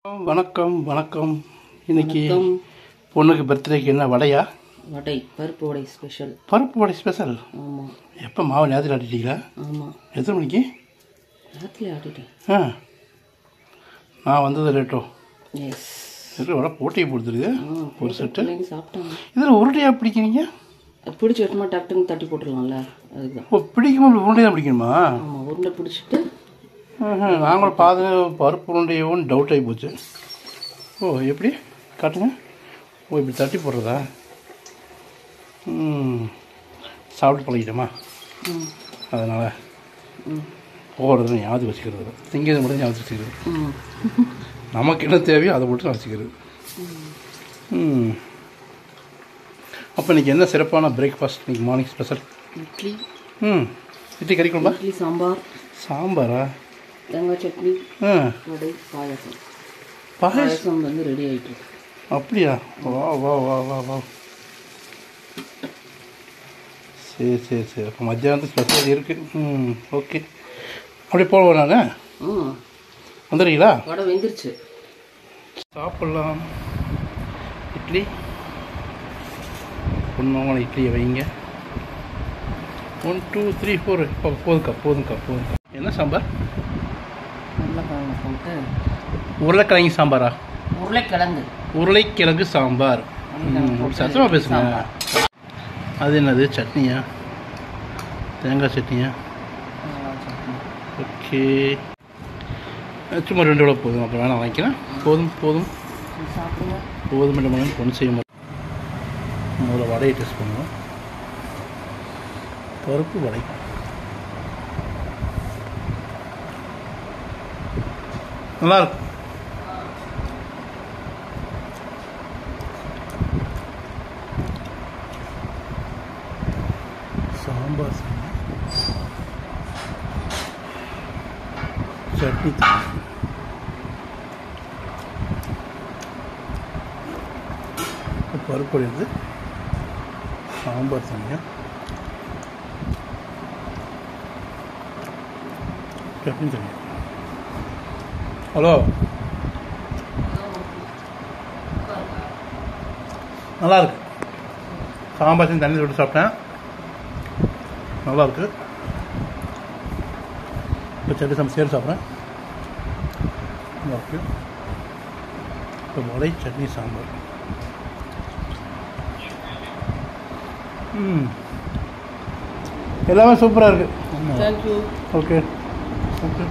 வணக்கம் வணக்கம். இன்னைக்கு பொண்ணுக்கு பர்த்டேக்கு என்ன வடையா? வடை, பருப்பு வடை ஸ்பெஷல். பருப்பு வடை ஸ்பெஷல்? ஆமாம். எப்போ மாவு நேரத்தில் ஆட்டிட்டீங்களா? ஆமாம். எத்தனை மணிக்கு? நேரத்தில் ஆட்டிட்டேன். நான் வந்தது லேட்டோ. எஸ். வடை போட்டியை கொடுத்துருது ஒரு செட்டு. சாப்பிட்டாங்க. இதில் உருண்டையாக பிடிக்கிறீங்க? பிடிச்சி வெட்டமா டக்குன்னு தட்டி போட்டுடலாம்ல, அதுதான். ஓ, பிடிக்கும்போது உருண்டை தான் பிடிக்கணுமா? ஆமாம், உருண்டை பிடிச்சிட்டு நாங்களும் பார்த்து பருப்பு உருண்டையோன்னு டவுட் ஆகி போச்சு. ஓ, எப்படி காட்டுங்க. ஓ, இப்படி தட்டி போடுறதா? சாப்பிட்டு பழகிட்டோமா, அதனால் போடுறது ஞாபகம் வச்சுக்கிறது, திங்கிறது மட்டும் ஞாபகம் வச்சுக்கிறது. நமக்கு என்ன தேவையோ அதை மட்டும் வச்சுக்கிறது. அப்போ இன்றைக்கி என்ன சிறப்பான பிரேக்ஃபாஸ்ட்? இன்றைக்கி மார்னிங் ஸ்பெஷல் இட்லி. இட்லி கறி குழம்பா? இட்லி, சாம்பார். சாம்பாரா? தேங்காய் சட்னி, வடை, பாயாசம். பாயாசம் வந்து ரெடி ஆகிட்டு. அப்படியா? வா வா வா வா வா. சரி சரி சரி. அப்போ மத்தியானத்துக்கு ஸ்பெஷல் இருக்குது. ஓகே, அப்படி போடுவோம். நான் வந்துடுறீங்களா? வடை வெந்துருச்சு, சாப்பிட்லாம். இட்லி பொண்ணு, இட்லியை வைங்க. 1 2 3 4. போதுக்கா போதுக்கா போதுக்கா. என்ன சாம்பார்? உருளைக்கிழங்கு போட்டு. உருளைக்கிழங்கு சாம்பாரா? உருளைக்கிழங்கு சாம்பார். சத்தமாக பேசுங்க. அது என்னது, சட்னியா? தேங்காய் சட்னியா? ஓகே, சும்மா 2 போதும். அப்புறம் வேணாம், வாங்கிக்கிறேன். போதும் போதும் போதும். மட்டும் பொண்ணு செய்ய மாட்டேன். முதல்ல வடையை டெஸ்ட் பண்ணுவோம். பருப்பு வடை. நல்லாயிருக்கும். சாம்பார், சட்னி, பருப்பு எடுத்து சாம்பார் தனியாக, சட்னி தனியாக. ஹலோ, நல்லாயிருக்கு. சாம்பார் செஞ்சு தண்ணி விட்டு சாப்பிட்டேன், நல்லாயிருக்கு. இப்போ சட்னி சேர்த்து சாப்பிட்றேன், நல்லாயிருக்கு. இப்போ வடை, சட்னி, சாம்பார். எல்லாமே சூப்பராக இருக்குது. தேங்க்யூ. Okay okay.